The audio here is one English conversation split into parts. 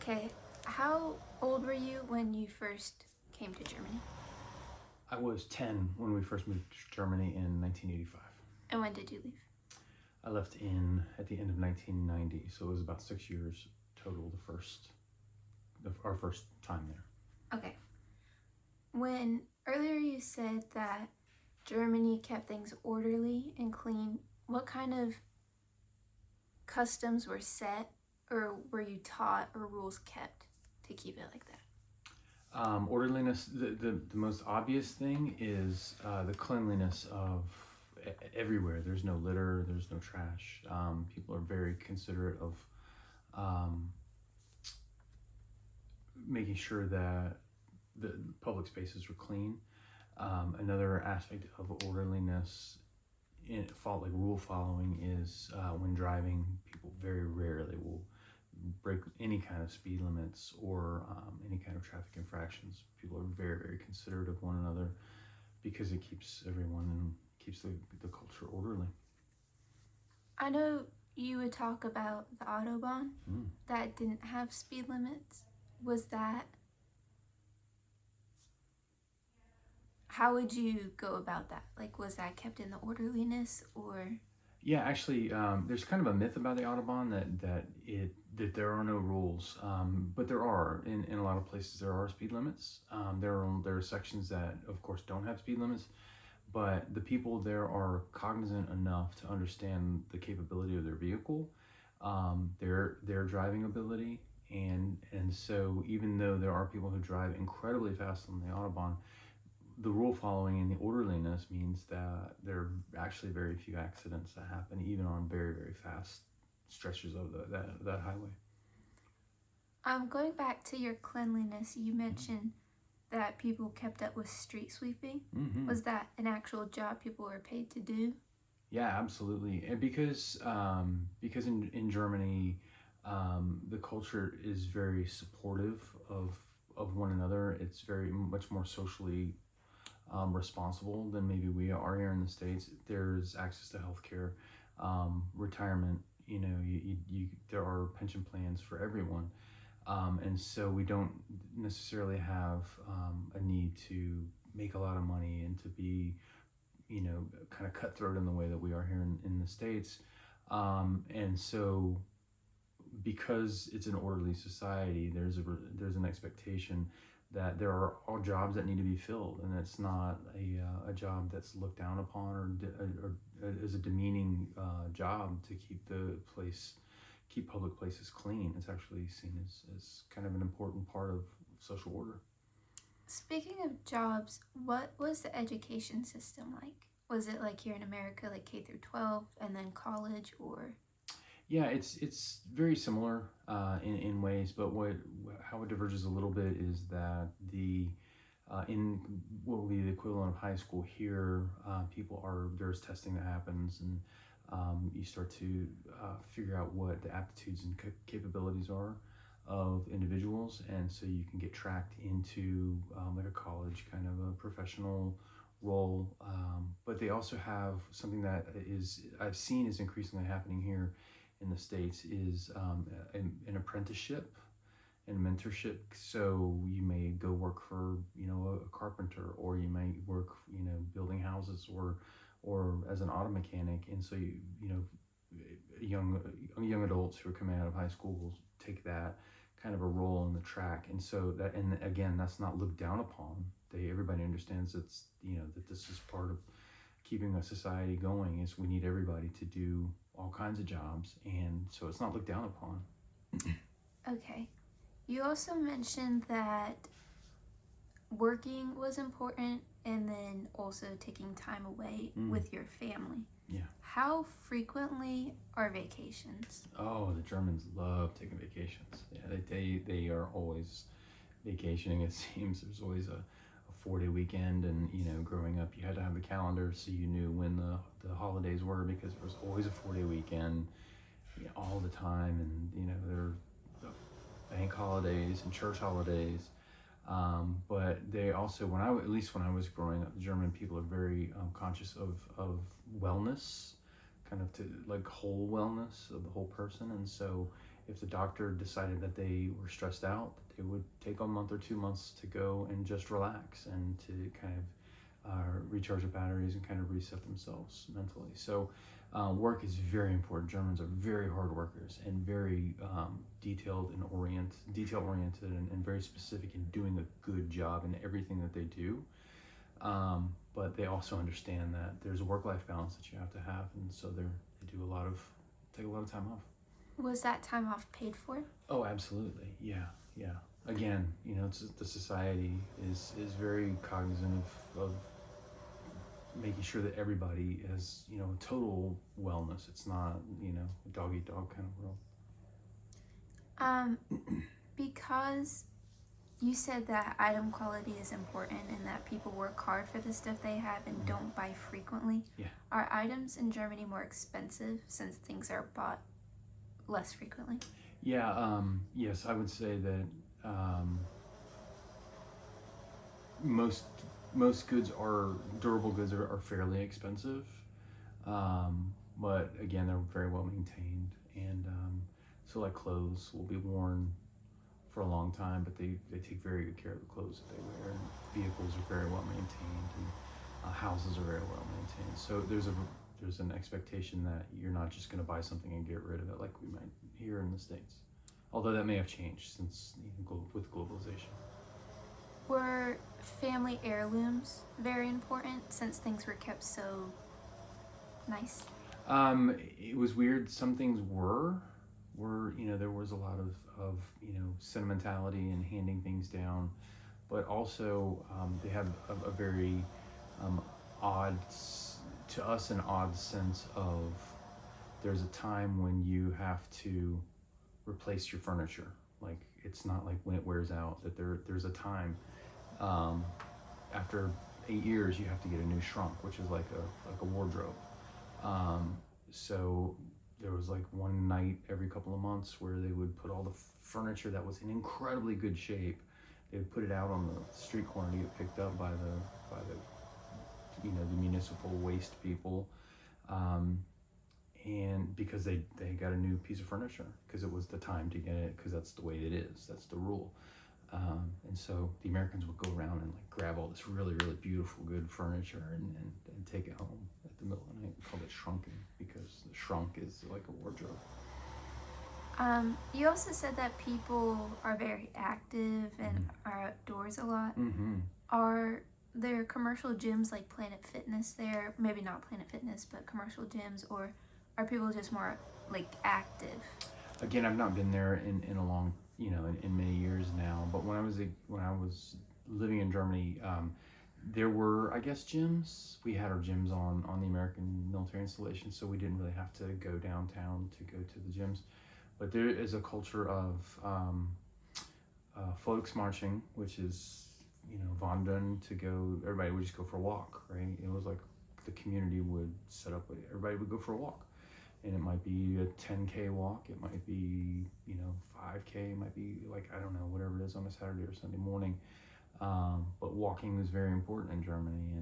Okay, how old were you when you first came to Germany? I was 10 when we first moved to Germany in 1985. And when did you leave? I left in at the end of 1990, so it was about 6 years total. Our first time there. Okay. When earlier you said that Germany kept things orderly and clean, what kind of customs were set or were you taught or rules kept to keep it like that? Orderliness. The most obvious thing is the cleanliness of everywhere. There's no litter. There's no trash. People are very considerate of um, making sure that the public spaces are clean. Another aspect of orderliness like rule following is when driving, people very rarely will break any kind of speed limits or any kind of traffic infractions. People are very, very considerate of one another because it keeps everyone and keeps the culture orderly. I know you would talk about the Autobahn Mm. that didn't have speed limits. Was that, how would you go about that? Like, was that kept in the orderliness or? Yeah, actually, there's kind of a myth about the Autobahn that there are no rules, but there are in a lot of places there are speed limits. There are sections that, of course, don't have speed limits, but the people there are cognizant enough to understand the capability of their vehicle, their driving ability, and so even though there are people who drive incredibly fast on the Autobahn, the rule following and the orderliness means that there are actually very few accidents that happen, even on very, very fast stretches of that highway. Going back to your cleanliness, you mentioned that people kept up with street sweeping. Mm-hmm. Was that an actual job people were paid to do? Yeah, absolutely. And because in Germany, the culture is very supportive of one another. It's very much more socially responsible than maybe we are here in the States. There's access to healthcare, retirement. There are pension plans for everyone, and so we don't necessarily have a need to make a lot of money and to be, kind of cutthroat in the way that we are here in the States. And so because it's an orderly society, there's an expectation that there are all jobs that need to be filled, and it's not a job that's looked down upon or as a demeaning job to keep public places clean. It's actually seen as kind of an important part of social order. Speaking of jobs, what was the education system like? Was it like here in America, like K through 12 and then college, or? Yeah, it's very similar in ways, but how it diverges a little bit is that in what would be the equivalent of high school here, there's testing that happens, and you start to figure out what the aptitudes and capabilities are of individuals, and so you can get tracked into like a college kind of a professional role. But they also have something that I've seen is increasingly happening here in the States is an apprenticeship and mentorship. So you may go work for a carpenter, or you may work building houses, or as an auto mechanic. And so young adults who are coming out of high school will take that kind of a role in the track. And so that, and again, that's not looked down upon. Everybody understands that this is part of keeping a society going. Is we need everybody to do all kinds of jobs, and so it's not looked down upon. Okay. You also mentioned that working was important and then also taking time away with your family. Yeah. How frequently are vacations? Oh, the Germans love taking vacations. Yeah, they are always vacationing. It seems there's always a 4-day weekend, and growing up you had to have a calendar so you knew when the holidays were, because there was always a 4-day weekend, all the time. And there are the bank holidays and church holidays, but they also, at least when I was growing up, the German people are very conscious of wellness, kind of to like whole wellness of the whole person. And so if the doctor decided that they were stressed out, they would take a month or 2 months to go and just relax and to kind of recharge the batteries and kind of reset themselves mentally. So work is very important. Germans are very hard workers and very detail oriented and very specific in doing a good job in everything that they do. But they also understand that there's a work-life balance that you have to have, and so they take a lot of time off. Was that time off paid for? Oh, absolutely. Yeah. Again, the society is very cognizant of making sure that everybody has, total wellness. It's not, a dog eat dog kind of world. Because you said that item quality is important and that people work hard for the stuff they have and don't buy frequently. Yeah. Are items in Germany more expensive since things are bought less frequently? Yeah, yes, I would say that most durable goods are fairly expensive, but again, they're very well maintained, and so like clothes will be worn for a long time, but they take very good care of the clothes that they wear, and vehicles are very well maintained, and houses are very well maintained. So there's an expectation that you're not just going to buy something and get rid of it like we might here in the States, although that may have changed since with globalization. Were family heirlooms very important since things were kept so nice? It was weird. Some things were there was a lot of sentimentality and handing things down, but also they have a very odd, to us, an odd sense of there's a time when you have to replace your furniture. Like, it's not like when it wears out, that there's a time after 8 years you have to get a new shrunk, which is like a wardrobe. So there was like one night every couple of months where they would put all the furniture that was in incredibly good shape, they would put it out on the street corner to get picked up by the the municipal waste people, and because they got a new piece of furniture because it was the time to get it, because that's the way it is, that's the rule. And so the Americans would go around and like grab all this really, really beautiful, good furniture and take it home at the middle of the night. We called it shrunking because the shrunk is like a wardrobe. You also said that people are very active and are outdoors a lot. Are there commercial gyms like Planet Fitness there? Maybe not Planet Fitness, but commercial gyms, or are people just more like active? Again, I've not been there in a long, in many years now. But when I was living in Germany, there were, I guess, gyms. We had our gyms on the American military installation, so we didn't really have to go downtown to go to the gyms. But there is a culture of Volksmarching, which is, wandern, to go. Everybody would just go for a walk, right? It was like the community would set up. Everybody would go for a walk. And it might be a 10K walk, it might be, 5K, it might be like, I don't know, whatever it is on a Saturday or Sunday morning. But walking was very important in Germany,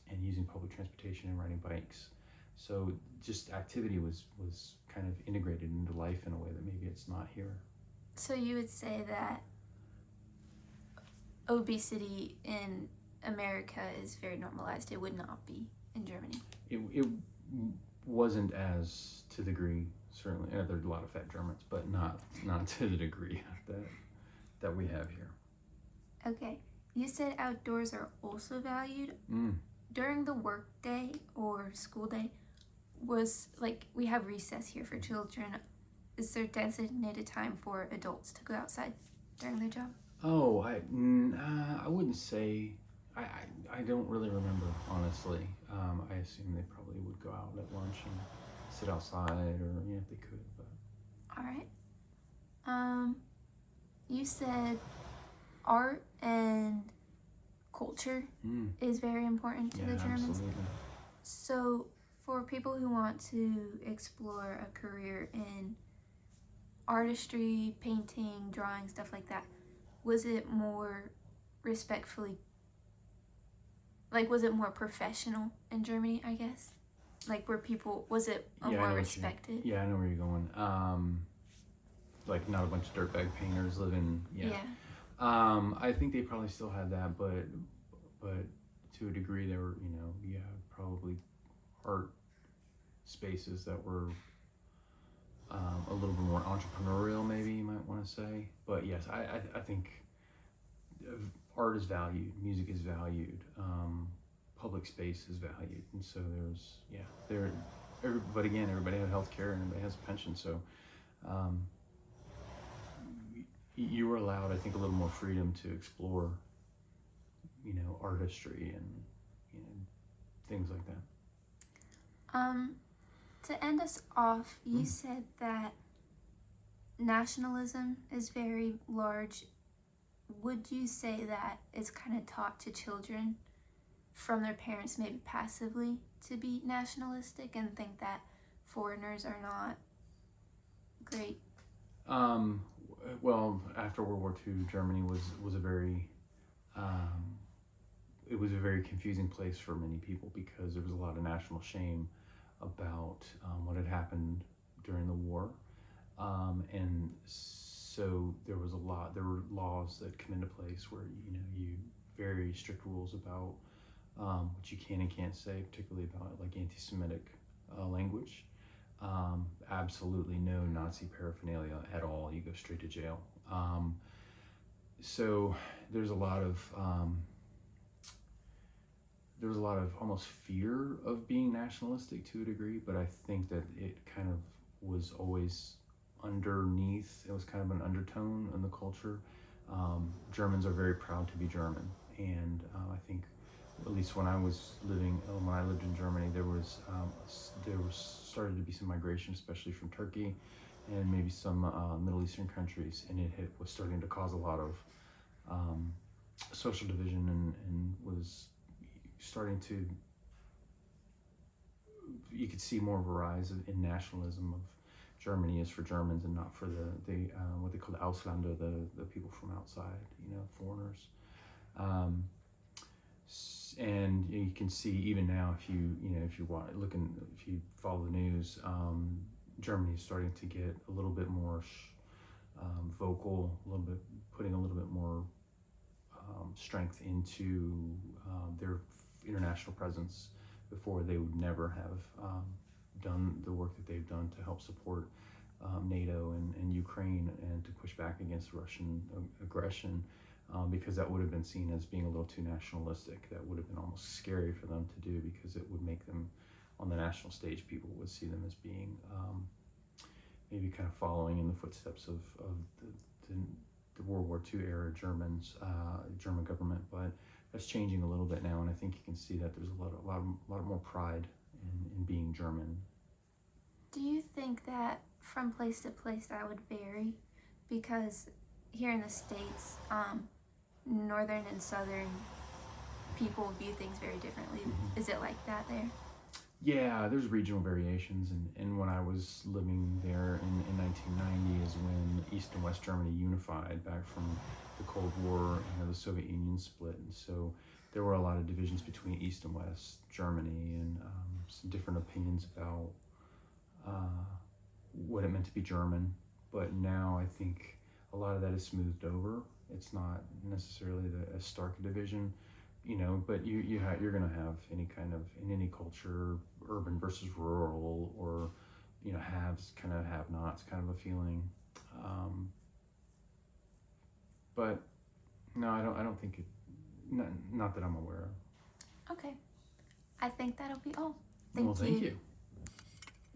and using public transportation and riding bikes. So just activity was kind of integrated into life in a way that maybe it's not here. So you would say that obesity in America is very normalized. It would not be in Germany. It wasn't as to the degree, certainly. There's a lot of fat Germans, but not to the degree that we have here. Okay, you said outdoors are also valued. During the work day or school day, was like, we have recess here for children. Is there designated time for adults to go outside during their job? Oh, I wouldn't say. I don't really remember, honestly. I assume they probably would go out at lunch and sit outside, or if they could. But all right. You said art and culture is very important to the Germans. Absolutely. So for people who want to explore a career in artistry, painting, drawing, stuff like that, was it more respectfully, like, was it more professional in Germany, I guess? Like, were people, was it Yeah, I know more what you- respected? Yeah, I know where you're going. Like not a bunch of dirtbag painters living. Yeah. I think they probably still had that, but to a degree, there were, probably art spaces that were a little bit more entrepreneurial, maybe you might want to say. But yes, I think art is valued, music is valued, public space is valued, and so but again, everybody had health care and everybody has a pension, so you were allowed, I think, a little more freedom to explore, artistry and things like that. To end us off, you said that nationalism is very large. Would you say that it's kind of taught to children from their parents, maybe passively, to be nationalistic and think that foreigners are not great? Well, after World War II, Germany was a very it was a very confusing place for many people because there was a lot of national shame about what had happened during the war, and so there were laws that come into place where you very strict rules about what you can and can't say, particularly about like anti-Semitic language. Absolutely no Nazi paraphernalia at all. You go straight to jail. So there's a lot of almost fear of being nationalistic to a degree, but I think that it kind of was always underneath. It was kind of an undertone in the culture. Germans are very proud to be German, and I think, at least when I lived in Germany, there was started to be some migration, especially from Turkey and maybe some Middle Eastern countries, and it was starting to cause a lot of social division and was starting to, you could see more of a rise in nationalism of Germany is for Germans and not for the what they call the Ausländer, the people from outside, foreigners. And you can see even now, if you follow the news, Germany is starting to get a little bit more vocal, putting a little bit more strength into their international presence. Before, they would never have done the work that they've done to help support NATO and Ukraine and to push back against Russian aggression. Because that would have been seen as being a little too nationalistic. That would have been almost scary for them to do, because it would make them, on the national stage, people would see them as being maybe kind of following in the footsteps of the World War II era German government. But that's changing a little bit now, and I think you can see that there's a lot more pride in being German. Do you think that from place to place that would vary? Because here in the States, northern and southern people view things very differently. Mm-hmm. Is it like that there? Yeah, there's regional variations, and when I was living there in 1990 is when East and West Germany unified back from the Cold War, and the Soviet Union split, and so there were a lot of divisions between East and West Germany, and some different opinions about what it meant to be German. But now I think a lot of that is smoothed over. It's not necessarily a stark division, but you're going to have any kind of, in any culture, urban versus rural, or haves kind of have-nots kind of a feeling. But no, I don't think it, not that I'm aware of. Okay, I think that'll be all. Thank you.